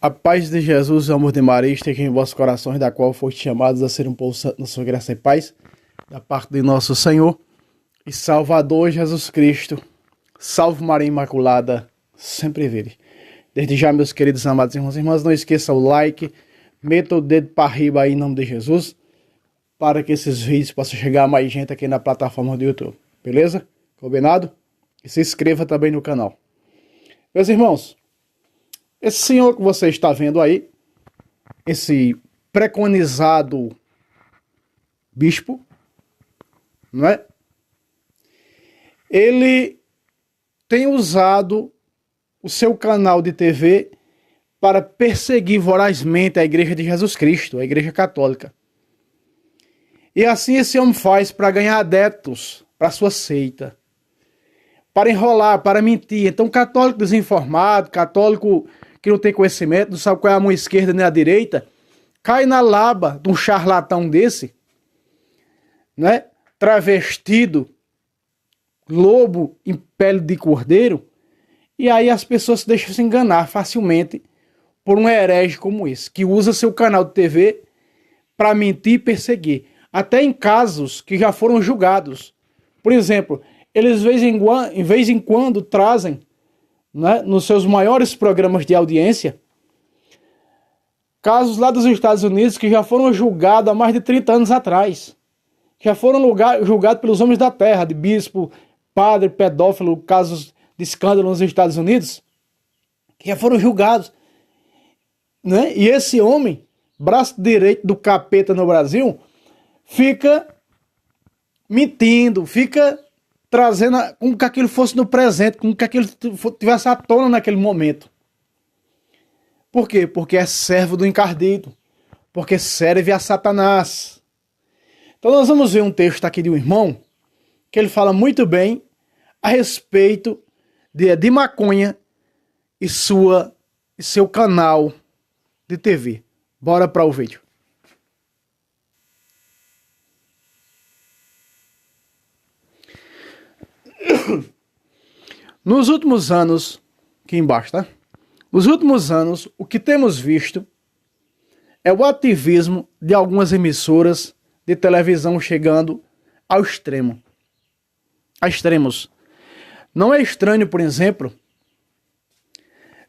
A paz de Jesus e o amor de Maria estejam em vossos corações, da qual foste chamados a ser um povo santo na sua graça e paz, da parte de nosso Senhor e Salvador Jesus Cristo. Salve Maria Imaculada, sempre vire. Desde já, meus queridos amados irmãos e irmãs, não esqueça o like, meta o dedo para arriba aí em nome de Jesus, para que esses vídeos possam chegar a mais gente aqui na plataforma do YouTube. Beleza? Combinado? E se inscreva também no canal. Meus irmãos, esse senhor que você está vendo aí, esse preconizado bispo, não é? Ele tem usado o seu canal de TV para perseguir vorazmente a Igreja de Jesus Cristo, a Igreja Católica. E assim esse homem faz para ganhar adeptos para sua seita, para enrolar, para mentir. Então, católico desinformado, católico que não tem conhecimento, não sabe qual é a mão esquerda nem a direita, cai na laba de um charlatão desse, né? Travestido, lobo em pele de cordeiro, e aí as pessoas se deixam se enganar facilmente por um herege como esse, que usa seu canal de TV para mentir e perseguir, até em casos que já foram julgados. Por exemplo, eles de vez em quando trazem, né, nos seus maiores programas de audiência, casos lá dos Estados Unidos que já foram julgados há mais de 30 anos atrás. Já foram julgados pelos homens da terra, de bispo, padre, pedófilo, casos de escândalo nos Estados Unidos, que já foram julgados. Né? E esse homem, braço direito do capeta no Brasil, fica mentindo, fica trazendo como que aquilo fosse no presente, como que aquilo tivesse à tona naquele momento. Por quê? Porque é servo do encardido, porque serve a Satanás. Então nós vamos ver um texto aqui de um irmão, que ele fala muito bem a respeito de maconha e seu canal de TV. Bora para o vídeo. Nos últimos anos, aqui embaixo, tá? Nos últimos anos, o que temos visto é o ativismo de algumas emissoras de televisão chegando ao extremo. A extremos. Não é estranho, por exemplo,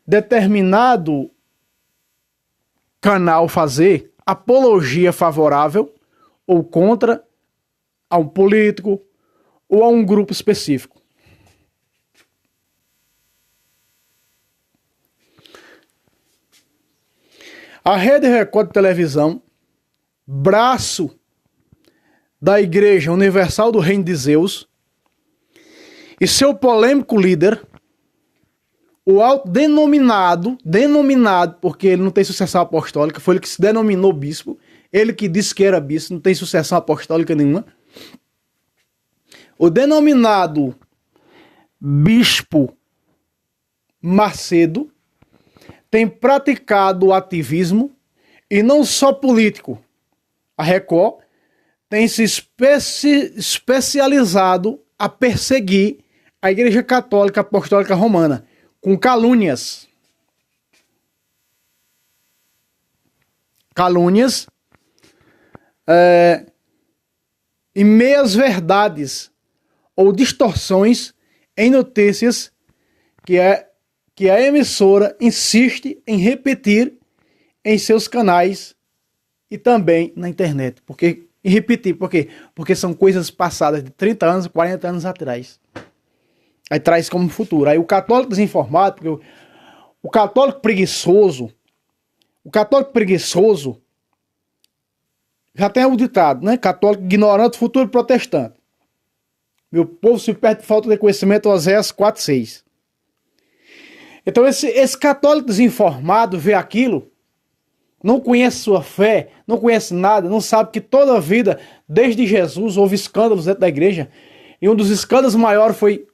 determinado canal fazer apologia favorável ou contra a um político ou a um grupo específico. A Rede Record de Televisão, braço da Igreja Universal do Reino de Zeus, e seu polêmico líder, o autodenominado, porque ele não tem sucessão apostólica, foi ele que se denominou bispo, ele que disse que era bispo, não tem sucessão apostólica nenhuma. O denominado Bispo Macedo tem praticado o ativismo, e não só político. A Record tem se especializado a perseguir a Igreja Católica Apostólica Romana, com calúnias. Calúnias e meias-verdades ou distorções em notícias que a emissora insiste em repetir em seus canais e também na internet. Por quê? Porque são coisas passadas de 30 anos, 40 anos atrás. Aí traz como futuro. Aí o católico desinformado, porque o católico preguiçoso, já tem o ditado, né? Católico ignorante, futuro protestante. Meu povo se perde por falta de conhecimento, Oséias 4:6. Então esse católico desinformado vê aquilo, não conhece sua fé, não conhece nada, não sabe que toda a vida, desde Jesus, houve escândalos dentro da igreja. E um dos escândalos maiores foi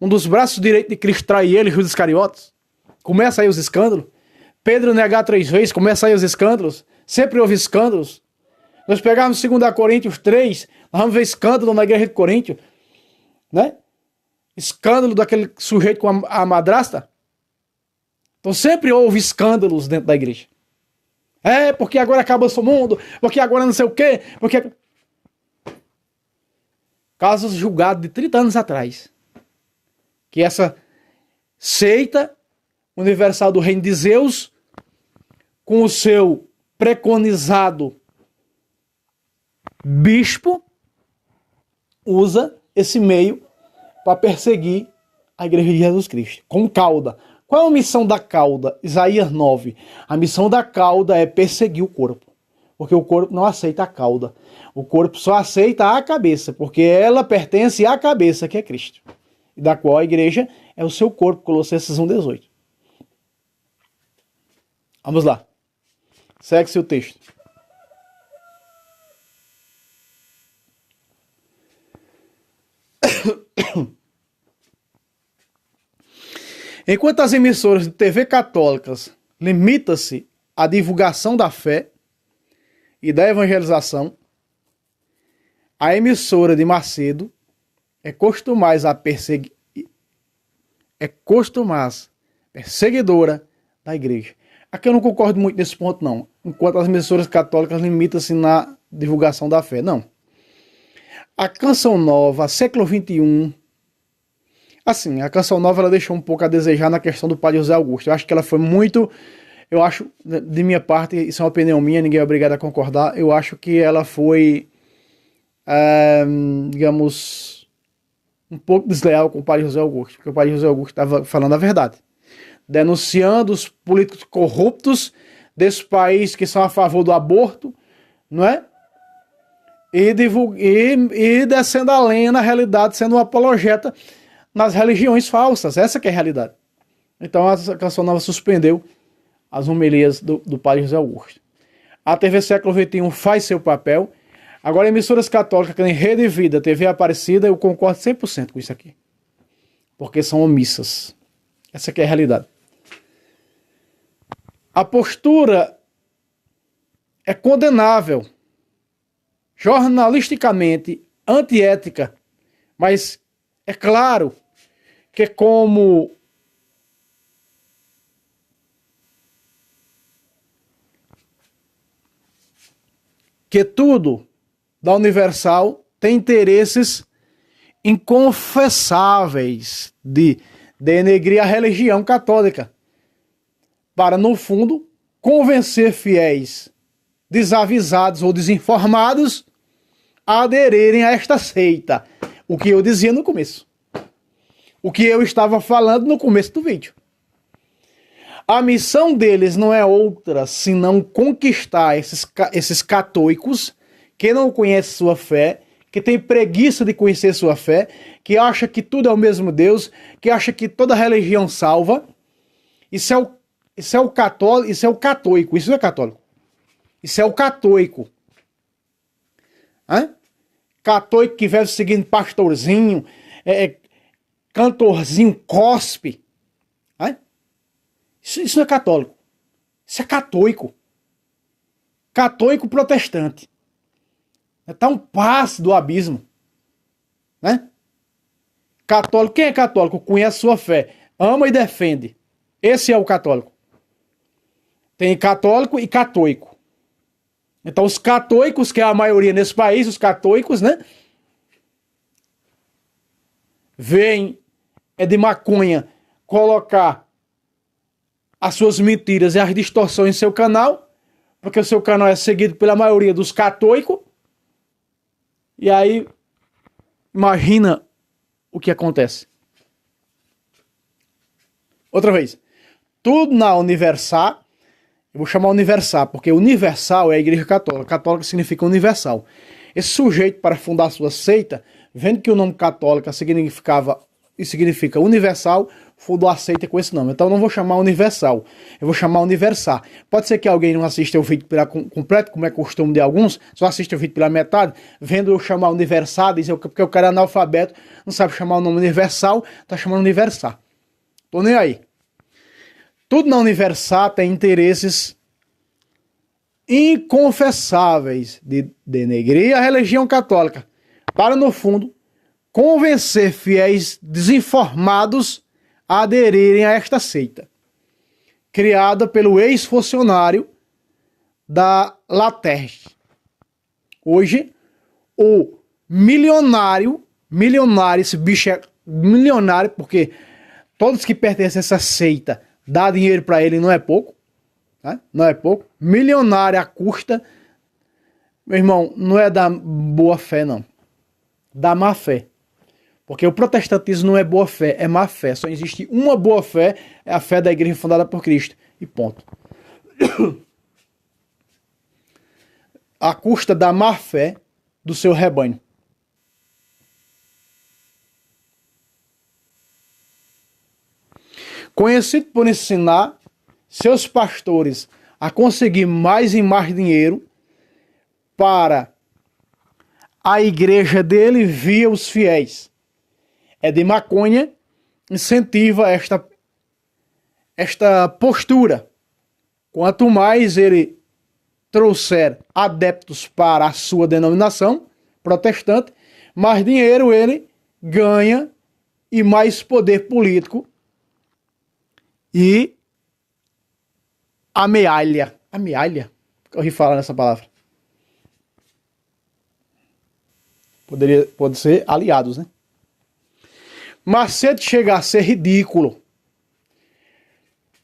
um dos braços direitos de Cristo trair ele, Judas Iscariotes. Começa aí os escândalos. Pedro negar 3 vezes, começa aí os escândalos. Sempre houve escândalos. Nós pegarmos 2 Coríntios 3, nós vamos ver escândalo na igreja de Coríntio, né? Escândalo daquele sujeito com a madrasta. Então sempre houve escândalos dentro da igreja. Porque agora acaba o mundo, porque agora não sei o quê, porque... Casos julgados de 30 anos atrás. Que essa seita universal do reino de Zeus, com o seu preconizado bispo, usa esse meio para perseguir a igreja de Jesus Cristo, com cauda. Qual é a missão da cauda? Isaías 9. A missão da cauda é perseguir o corpo, porque o corpo não aceita a cauda. O corpo só aceita a cabeça, porque ela pertence à cabeça, que é Cristo, da qual a igreja é o seu corpo, Colossenses 1,18. Vamos lá. Segue-se o texto. Enquanto as emissoras de TV católicas limitam-se à divulgação da fé e da evangelização, a emissora de Macedo é costumaz perseguidora da igreja. Aqui eu não concordo muito nesse ponto, não. Enquanto as emissoras católicas limitam-se na divulgação da fé, não. A Canção Nova, século XXI... Assim, a Canção Nova ela deixou um pouco a desejar na questão do Padre José Augusto. Eu acho que ela foi muito... Eu acho, de minha parte, isso é uma opinião minha, ninguém é obrigado a concordar. Eu acho que ela foi, digamos, um pouco desleal com o Padre José Augusto. Porque o Padre José Augusto estava falando a verdade. Denunciando os políticos corruptos desse país que são a favor do aborto, não é? E descendo a lenha na realidade, sendo um apologeta nas religiões falsas. Essa que é a realidade. Então a Canção Nova suspendeu as homilias do Padre José Augusto. A TV Século XXI faz seu papel. Agora, emissoras católicas que nem Rede Vida, TV Aparecida, eu concordo 100% com isso aqui. Porque são omissas. Essa que é a realidade. A postura é condenável, jornalisticamente, antiética, mas é claro que como que tudo da Universal tem interesses inconfessáveis de denegrir a religião católica, para, no fundo, convencer fiéis desavisados ou desinformados a aderirem a esta seita. O que eu dizia no começo. O que eu estava falando no começo do vídeo. A missão deles não é outra senão conquistar esses católicos que não conhecem sua fé, que tem preguiça de conhecer sua fé, que acha que tudo é o mesmo Deus, que acha que toda religião salva. Isso é o católico, isso é o católico, isso não é católico. Isso é o católico. Católico que vive seguindo pastorzinho, cantorzinho, cospe. Isso não é católico. Isso é católico. Católico protestante. Está um passo do abismo. Né? Católico, quem é católico? Conhece sua fé. Ama e defende. Esse é o católico. Tem católico e católico. Então os católicos, que é a maioria nesse país, os católicos, né? Vêm de maconha colocar as suas mentiras e as distorções em seu canal, porque o seu canal é seguido pela maioria dos católicos. E aí, imagina o que acontece. Outra vez. Tudo na Universal, eu vou chamar Universal, porque Universal é a igreja católica. Católica significa universal. Esse sujeito, para fundar sua seita, vendo que o nome católica significa universal, fundou a seita com esse nome. Então eu não vou chamar Universal, eu vou chamar Universal. Pode ser que alguém não assista o vídeo completo, como é costume de alguns, só assista o vídeo pela metade, vendo eu chamar Universal, dizer porque o cara é analfabeto, não sabe chamar o nome Universal, tá chamando Universal. Tô nem aí. Tudo na Universal tem interesses inconfessáveis de denegrir a religião católica, para, no fundo, convencer fiéis desinformados a aderirem a esta seita. criada pelo ex-funcionário da Laterge. Hoje, o milionário, esse bicho é milionário, porque todos que pertencem a essa seita dá dinheiro para ele, não é pouco, né? Não é pouco. Milionário à custa, meu irmão, não é da boa fé, não. Da má fé. Porque o protestantismo não é boa fé, é má fé. Só existe uma boa fé, é a fé da igreja fundada por Cristo. E ponto. À custa da má fé do seu rebanho. Conhecido por ensinar seus pastores a conseguir mais e mais dinheiro para a igreja dele via os fiéis. Ed Maconha incentiva esta postura. Quanto mais ele trouxer adeptos para a sua denominação protestante, mais dinheiro ele ganha e mais poder político e amealha. Amealha? Eu ouvi falar nessa palavra. Pode ser aliados, né? Macedo chega a ser ridículo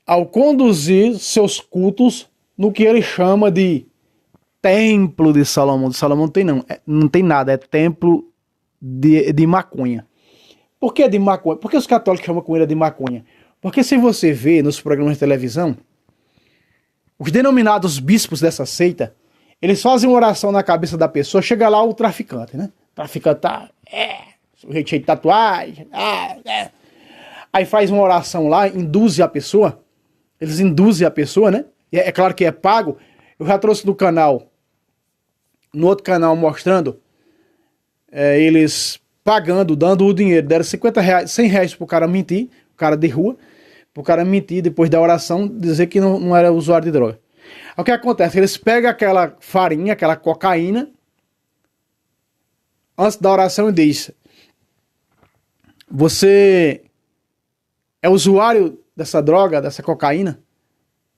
ao conduzir seus cultos no que ele chama de Templo de Salomão. De Salomão não tem nada, é templo de maconha. Por que de maconha? Por que os católicos chamam com ele de maconha? Porque se você vê nos programas de televisão, os denominados bispos dessa seita, eles fazem uma oração na cabeça da pessoa, chega lá o traficante, né? O traficante tá, sujeito cheio de tatuagem, aí faz uma oração lá, induz a pessoa, eles induzem a pessoa, né? É claro que é pago. Eu já trouxe no outro canal mostrando eles pagando, dando o dinheiro, deram 50 reais, 100 reais pro cara mentir, o cara de rua, pro cara mentir depois da oração, dizer que não era usuário de droga. Aí o que acontece? Eles pegam aquela farinha, aquela cocaína, antes da oração e diz: você é usuário dessa droga, dessa cocaína?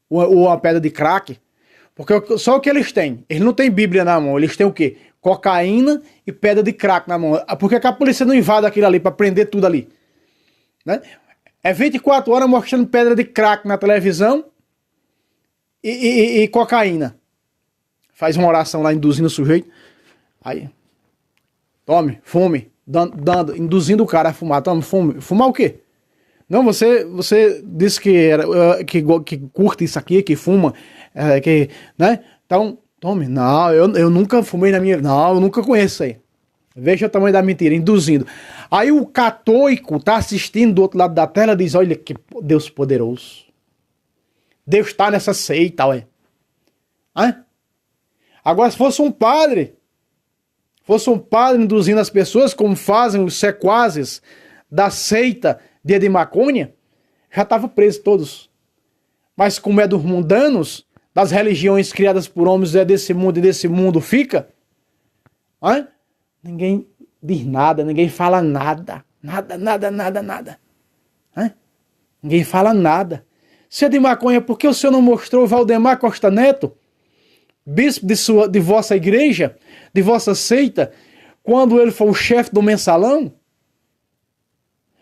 Ou uma pedra de crack? Porque só o que eles têm. Eles não têm Bíblia na mão. Eles têm o quê? Cocaína e pedra de crack na mão. Por que a polícia não invade aquilo ali para prender tudo ali? Né? É 24 horas mostrando pedra de crack na televisão e cocaína. Faz uma oração lá induzindo o sujeito. Aí, tome, fume, dando, induzindo o cara a fumar. Tome, fume. Fumar o quê? Não, você disse que curte isso aqui, que fuma, né? Então, tome. Não, eu nunca fumei na minha... Não, eu nunca conheço isso aí. Veja o tamanho da mentira, induzindo. Aí o católico tá assistindo do outro lado da tela e diz: olha que Deus poderoso. Deus está nessa seita, ué. Agora, se fosse um padre induzindo as pessoas, como fazem os sequazes da seita de Ed Maconha, já estavam presos todos. Mas como é dos mundanos, das religiões criadas por homens, é desse mundo e desse mundo fica, ninguém diz nada, ninguém fala nada. Nada. Ninguém fala nada. Se é de maconha, por que o senhor não mostrou Valdemar Costa Neto, bispo de vossa igreja, de vossa seita, quando ele foi o chefe do mensalão?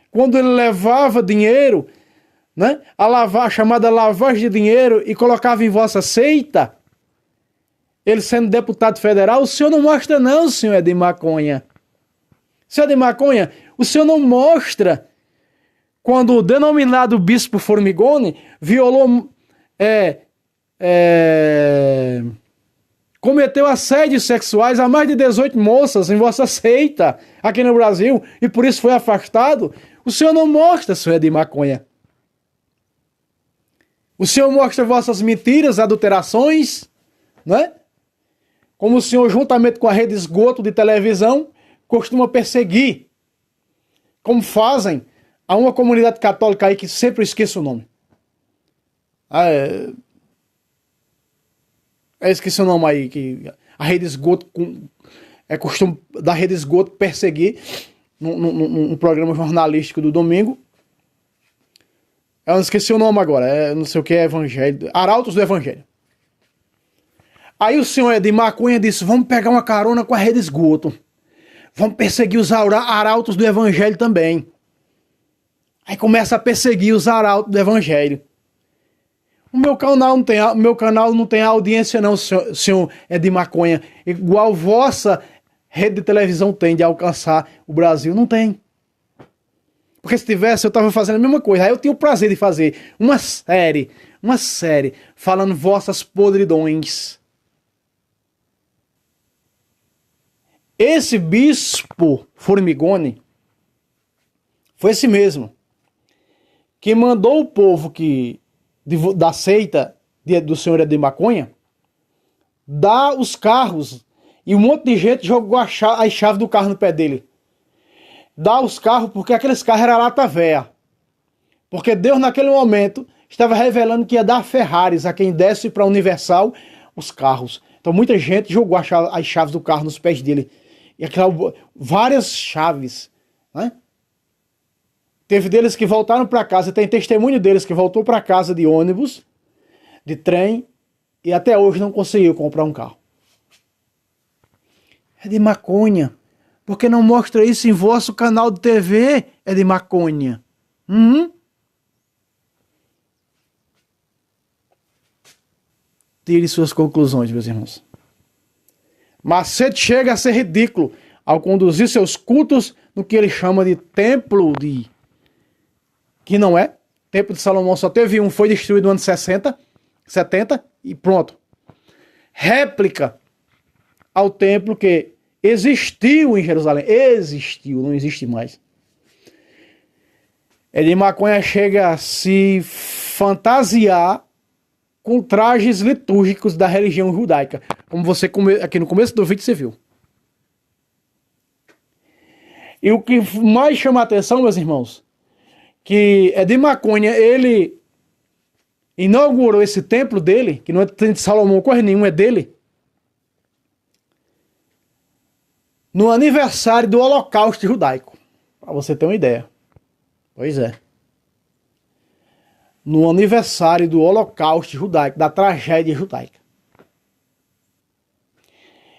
Quando ele levava dinheiro, né, a chamada lavagem de dinheiro e colocava em vossa seita, ele sendo deputado federal, o senhor não mostra não, senhor Ed Maconha. Senhor Ed Maconha, o senhor não mostra quando o denominado bispo Formigoni violou, cometeu assédios sexuais a mais de 18 moças em vossa seita aqui no Brasil e por isso foi afastado. O senhor não mostra, senhor Ed Maconha. O senhor mostra vossas mentiras, adulterações, né? Como o senhor, juntamente com a rede esgoto de televisão, costuma perseguir, como fazem a uma comunidade católica aí que sempre esqueço o nome. Esqueci o nome aí, que a rede esgoto é costume da rede esgoto perseguir num programa jornalístico do domingo. Eu não esqueci o nome agora, não sei o que é Evangelho. Arautos do Evangelho. Aí o senhor de maconha disse: vamos pegar uma carona com a rede esgoto. Vamos perseguir os arautos do Evangelho também. Aí começa a perseguir os arautos do Evangelho. O meu canal não tem audiência não, senhor é de maconha. Igual vossa rede de televisão tem de alcançar o Brasil. Não tem. Porque se tivesse, eu estava fazendo a mesma coisa. Aí eu tinha o prazer de fazer uma série falando vossas podridões. Esse bispo Formigoni foi esse mesmo que mandou o povo da seita do senhor de maconha dar os carros e um monte de gente jogou as chaves do carro no pé dele. Dá os carros porque aqueles carros eram lata véia. Porque Deus naquele momento estava revelando que ia dar Ferraris a quem desse para a Universal os carros. Então muita gente jogou as chaves do carro nos pés dele. E várias chaves, né? Teve deles que voltaram para casa, tem testemunho deles que voltou para casa de ônibus, de trem, e até hoje não conseguiu comprar um carro. É de maconha. Por que não mostra isso em vosso canal de TV? É de maconha. Tire suas conclusões, meus irmãos. Macedo chega a ser ridículo ao conduzir seus cultos no que ele chama de templo de... que não é. Templo de Salomão só teve um, foi destruído no ano 60, 70 e pronto. Réplica ao templo que existiu em Jerusalém. Existiu, não existe mais. De maconha chega a se fantasiar com trajes litúrgicos da religião judaica. Como você aqui no começo do vídeo você viu. E o que mais chama a atenção, meus irmãos, que de maconha, ele inaugurou esse templo dele, que não é de Salomão, coisa nenhuma, é dele, no aniversário do Holocausto judaico. Para você ter uma ideia. Pois é. No aniversário do Holocausto judaico, da tragédia judaica.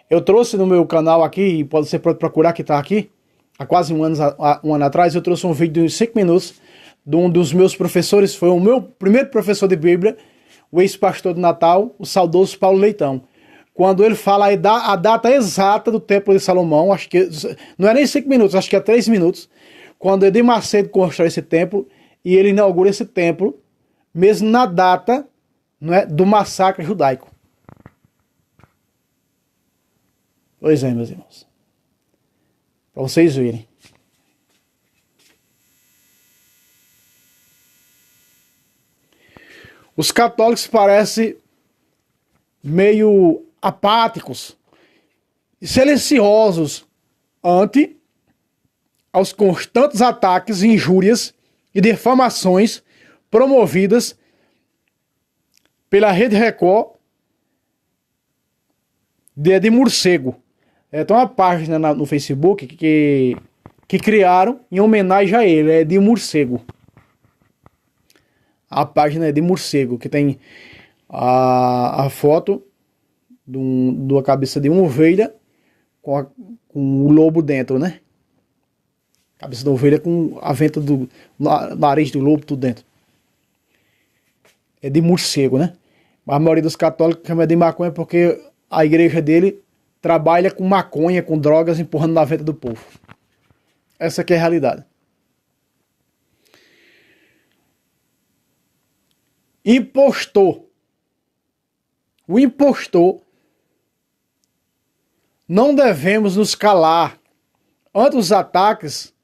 Eu trouxe no meu canal aqui, você pode procurar que está aqui, há quase um ano atrás, eu trouxe um vídeo de uns 5 minutos de um dos meus professores, foi o meu primeiro professor de Bíblia, o ex-pastor do Natal, o saudoso Paulo Leitão. Quando ele fala a data exata do Templo de Salomão, acho que não é nem 5 minutos, acho que é 3 minutos, quando Edir Macedo constrói esse templo e ele inaugura esse templo, mesmo na data, não é, do massacre judaico. Pois é, meus irmãos. Para vocês verem. Os católicos parecem meio apáticos e silenciosos ante aos constantes ataques, injúrias e difamações promovidas pela Rede Record de morcego. Tem uma página no Facebook que criaram em homenagem a ele, é de morcego. A página é de morcego, que tem a foto da cabeça de uma ovelha com o lobo dentro, né? Cabeça da ovelha com a venta do nariz do lobo tudo dentro. É de morcego, né? A maioria dos católicos chama de maconha porque a igreja dele trabalha com maconha, com drogas, empurrando na venta do povo. Essa aqui é a realidade. Impostor. O impostor. Não devemos nos calar ante os ataques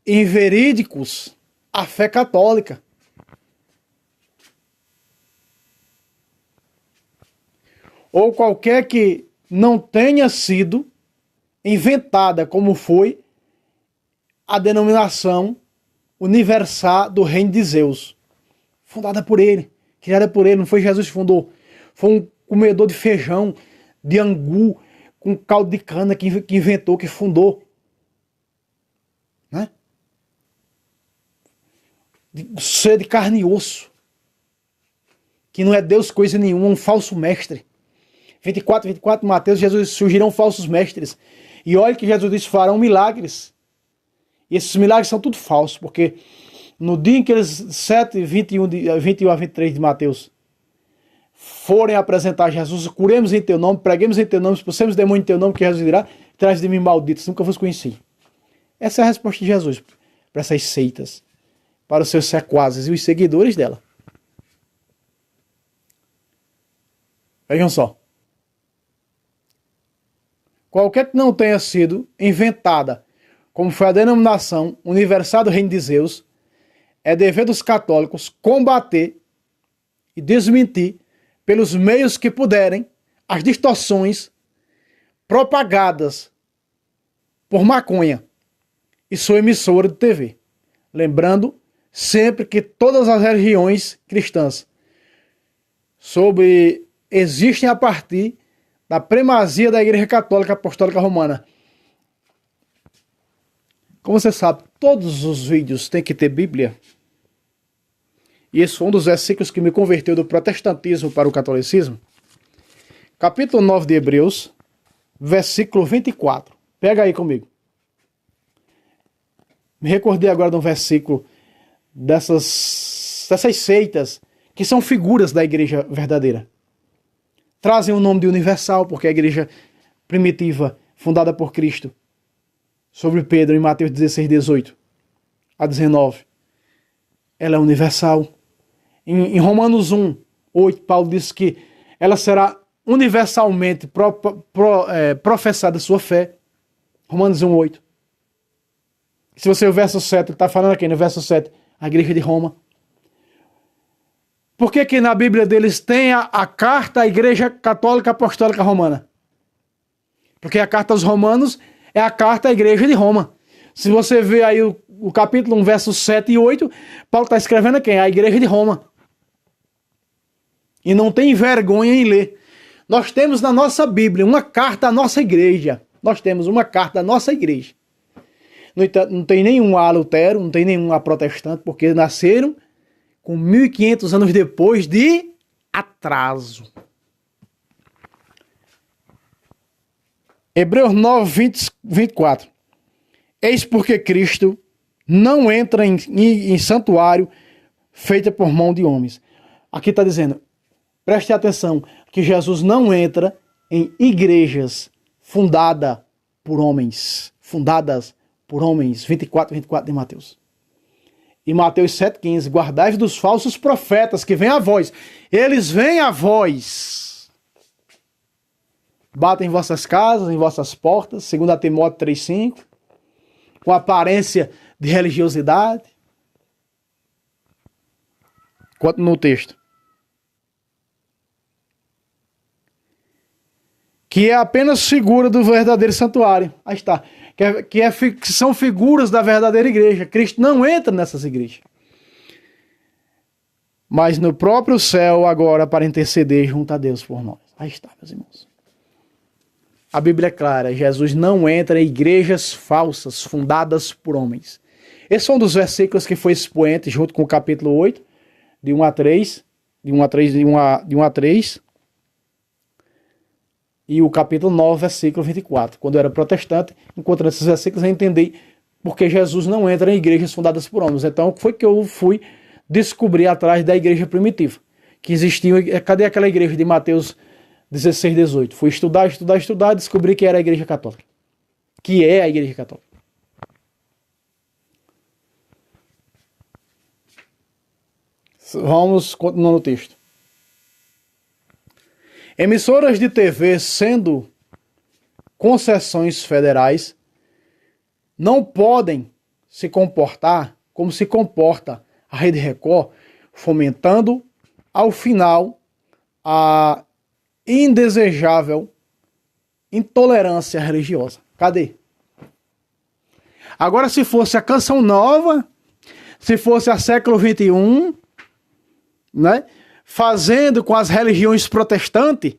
inverídicos à fé católica. Ou qualquer que não tenha sido inventada como foi a denominação universal do reino de Zeus. Fundada por ele, criada por ele, não foi Jesus que fundou. Foi um comedor de feijão, de angu, com caldo de cana que inventou, que fundou. Né? de ser de carne e osso, que não é Deus coisa nenhuma, um falso mestre. 24 Mateus, Jesus, surgirão falsos mestres. E olha que Jesus disse, farão milagres. E esses milagres são tudo falsos, porque no dia em que eles, 7, 21 a 23 de Mateus, forem apresentar Jesus, curemos em teu nome, preguemos em teu nome, expulsemos demônio em teu nome, que Jesus dirá, traz de mim malditos, nunca vos conheci. Essa é a resposta de Jesus para essas seitas, para os seus sequazes e os seguidores dela. Vejam só. Qualquer que não tenha sido inventada, como foi a denominação universal do Reino de Zeus, é dever dos católicos combater e desmentir, pelos meios que puderem, as distorções propagadas por maconha e sua emissora de TV. Lembrando sempre que todas as religiões cristãs existem a partir da primazia da Igreja Católica Apostólica Romana. Como você sabe, todos os vídeos têm que ter Bíblia. E esse foi um dos versículos que me converteu do protestantismo para o catolicismo. Capítulo 9 de Hebreus, versículo 24. Pega aí comigo. Me recordei agora de um versículo dessas seitas que são figuras da igreja verdadeira. Trazem o nome de universal, porque a igreja primitiva, fundada por Cristo, sobre Pedro, em Mateus 16, 18 a 19, ela é universal. Em Romanos 1, 8, Paulo diz que ela será universalmente professada sua fé. Romanos 1, 8. Se você o verso 7, ele está falando aqui no verso 7, a igreja de Roma. Por que que na Bíblia deles tem a carta à Igreja Católica Apostólica Romana? Porque a carta aos Romanos é a carta à Igreja de Roma. Se você ver aí o capítulo 1, versos 7 e 8, Paulo está escrevendo a quem? A Igreja de Roma. E não tem vergonha em ler. Nós temos na nossa Bíblia uma carta à nossa igreja. Nós temos uma carta à nossa igreja. Não tem nenhum a Lutero, não tem nenhum a protestante, porque nasceram com 1500 anos depois de atraso. Hebreus 9, 24. Eis porque Cristo não entra em santuário feito por mão de homens. Aqui está dizendo, preste atenção, que Jesus não entra em igrejas fundadas por homens. 24 de Mateus. E Mateus 7,15, guardai-vos dos falsos profetas que vêm a vós. Eles vêm a vós. Batem em vossas casas, em vossas portas, 2 Timóteo 3,5, com aparência de religiosidade. Continua o texto. Que é apenas figura do verdadeiro santuário. Aí está. Que são figuras da verdadeira igreja. Cristo não entra nessas igrejas. Mas no próprio céu agora para interceder junto a Deus por nós. Aí está, meus irmãos. A Bíblia é clara. Jesus não entra em igrejas falsas fundadas por homens. Esse é um dos versículos que foi expoente junto com o capítulo 8, de 1 a 3. De 1 a 3. E o capítulo 9, versículo 24. Quando eu era protestante, encontrando esses versículos, eu entendi porque Jesus não entra em igrejas fundadas por homens. Então, foi que eu fui descobrir atrás da igreja primitiva. Que existia. Cadê aquela igreja de Mateus 16, 18? Fui estudar, descobri que era a igreja católica. Que é a igreja católica. Vamos continuar no texto. Emissoras de TV, sendo concessões federais, não podem se comportar como se comporta a Rede Record, fomentando, ao final, a indesejável intolerância religiosa. Cadê? Agora, se fosse a Canção Nova, se fosse a século XXI, né? Fazendo com as religiões protestantes,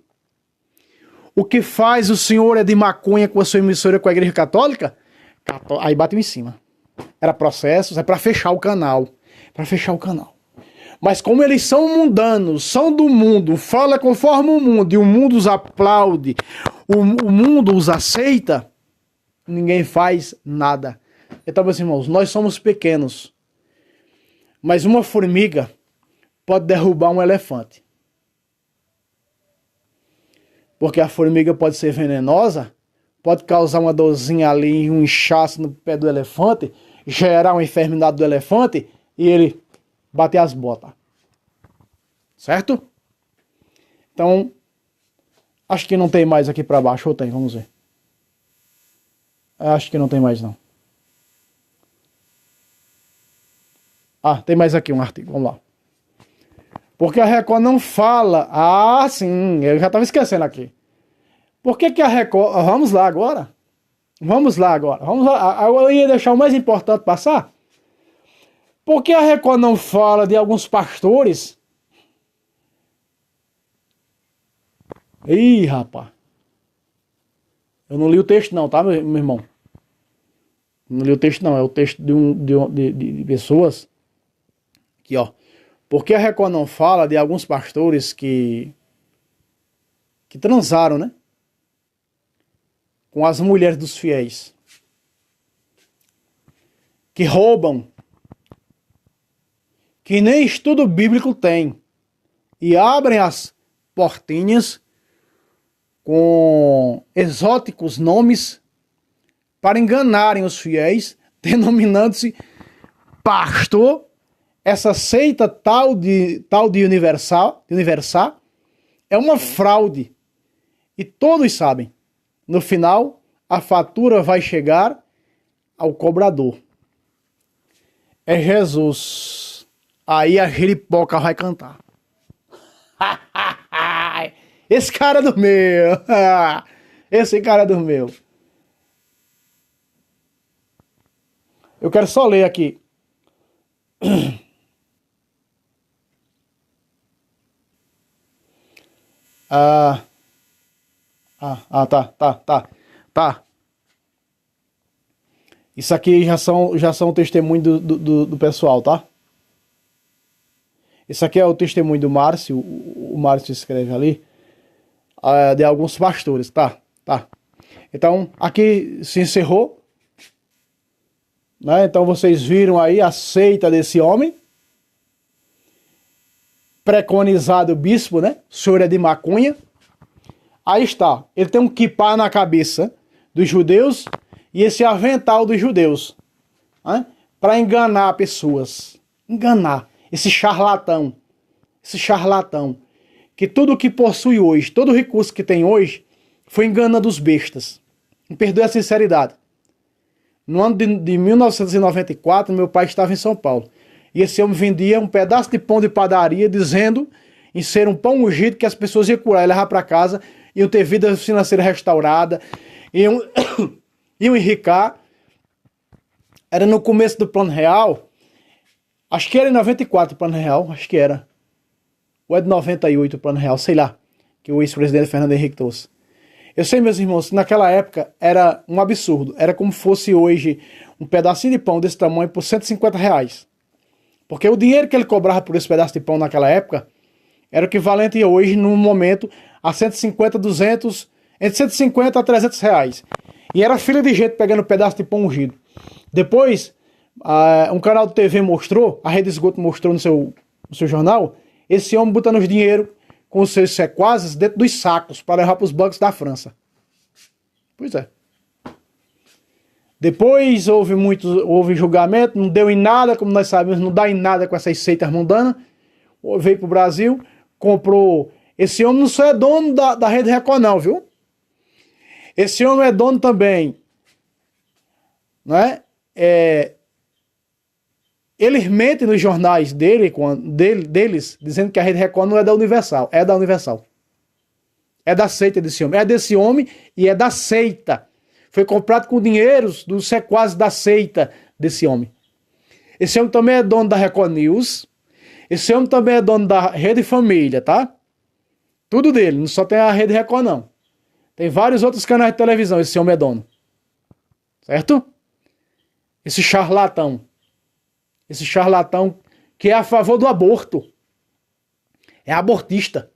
o que faz o senhor é de maconha com a sua emissora com a igreja católica, aí bateu em cima. Era processos, é para fechar o canal. para fechar o canal. Mas como eles são mundanos, são do mundo, fala conforme o mundo, e o mundo os aplaude, o mundo os aceita, ninguém faz nada. Então, meus irmãos, nós somos pequenos, mas uma formiga pode derrubar um elefante. Porque a formiga pode ser venenosa, pode causar uma dorzinha ali, um inchaço no pé do elefante, gerar uma enfermidade do elefante e ele bater as botas. Certo? Então, acho que não tem mais aqui para baixo, ou tem? Vamos ver. Acho que não tem mais não. Ah, tem mais aqui um artigo, vamos lá. Porque a Record não fala... Ah, sim, eu já estava esquecendo aqui. Por que a Record... Vamos lá agora. Vamos lá. Eu ia deixar o mais importante passar. Por que a Record não fala de alguns pastores? Ih, rapaz. Eu não li o texto não, tá, meu irmão? Não li o texto não, é o texto de pessoas. Aqui, ó. Por que a Record não fala de alguns pastores que transaram, né? Com as mulheres dos fiéis. Que roubam. Que nem estudo bíblico tem. E abrem as portinhas com exóticos nomes para enganarem os fiéis, denominando-se pastor. Essa seita tal de universal é uma fraude. E todos sabem. No final, a fatura vai chegar ao cobrador. É Jesus. Aí a giripoca vai cantar. Esse cara do meu. Esse cara do meu. Eu quero só ler aqui. Tá. Isso aqui já são testemunhos do pessoal, tá? Isso aqui é o testemunho do Márcio. O Márcio escreve ali. De alguns pastores, tá. Então, aqui se encerrou. Né? Então, vocês viram aí a seita desse homem. Preconizado bispo, né? O senhor é de maconha. Aí está. Ele tem um quipá na cabeça dos judeus e esse avental dos judeus. Né? Para enganar pessoas. Enganar. Esse charlatão. Que tudo que possui hoje, todo o recurso que tem hoje, foi enganando os bestas. Me perdoe a sinceridade. No ano de 1994, meu pai estava em São Paulo. E esse homem vendia um pedaço de pão de padaria, dizendo em ser um pão ungido que as pessoas iam curar e levar para casa, iam ter vida financeira restaurada, iam enricar. Era no começo do Plano Real. Acho que era em 94 o Plano Real, acho que era. Ou é de 98 o Plano Real, sei lá, que o ex-presidente Fernando Henrique trouxe. Eu sei, meus irmãos, que naquela época era um absurdo. Era como fosse hoje um pedacinho de pão desse tamanho por R$150. Porque o dinheiro que ele cobrava por esse pedaço de pão naquela época era o equivalente hoje, no momento, a 150, 200, entre 150 a R$300. E era fila de gente pegando um pedaço de pão ungido. Depois, um canal de TV mostrou, a Rede Esgoto mostrou no seu jornal, esse homem botando os dinheiro com os seus sequazes dentro dos sacos para levar para os bancos da França. Pois é. Depois houve julgamento, não deu em nada, como nós sabemos, não dá em nada com essas seitas mundanas. Veio para o Brasil, comprou. Esse homem não só é dono da Rede Record, não, viu? Esse homem é dono também, não é? Eles mentem nos jornais deles, dizendo que a Rede Record não é da Universal. É da Universal. É da seita desse homem. É desse homem e é da seita. Foi comprado com dinheiros dos sequazes da seita desse homem. Esse homem também é dono da Record News. Esse homem também é dono da Rede Família, tá? Tudo dele. Não só tem a Rede Record, não. Tem vários outros canais de televisão. Esse homem é dono. Certo? Esse charlatão que é a favor do aborto. É abortista.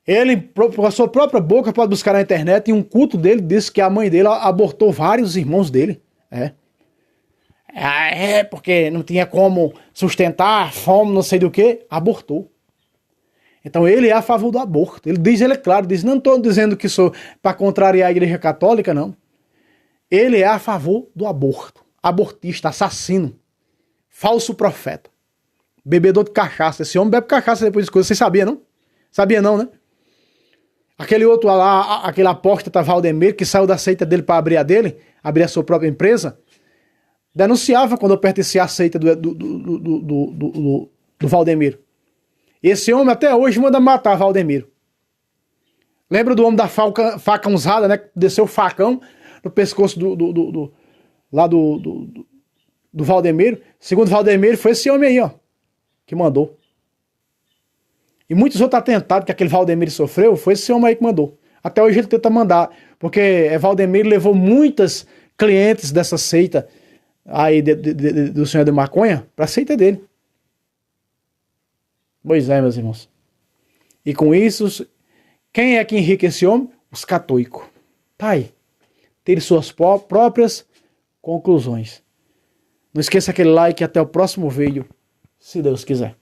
Ele, por a sua própria boca, pode buscar na internet, e um culto dele disse que a mãe dele abortou vários irmãos dele. Porque não tinha como sustentar, fome, não sei do que, abortou. Então ele é a favor do aborto. Ele é claro, diz, não estou dizendo que sou para contrariar a Igreja Católica, não. Ele é a favor do aborto. Abortista, assassino, falso profeta, bebedor de cachaça. Esse homem bebe cachaça depois das coisas. Você sabia, não? Sabia não, né? Aquele outro lá, aquele apóstata Valdemiro, que saiu da seita dele para abrir a dele, abrir a sua própria empresa, denunciava quando eu pertencia à seita do Valdemiro. Esse homem até hoje manda matar Valdemiro. Lembra do homem da faca usada, né? Desceu o facão no pescoço do Valdemiro. Segundo Valdemiro, foi esse homem aí, ó, que mandou. E muitos outros atentados que aquele Valdemiro sofreu, foi esse homem aí que mandou. Até hoje ele tenta mandar, porque Valdemiro levou muitas clientes dessa seita aí do Senhor de Maconha para a seita dele. Pois é, meus irmãos. E com isso, quem é que enriquece esse homem? Os católicos. Tá aí. Tire suas próprias conclusões. Não esqueça aquele like e até o próximo vídeo, se Deus quiser.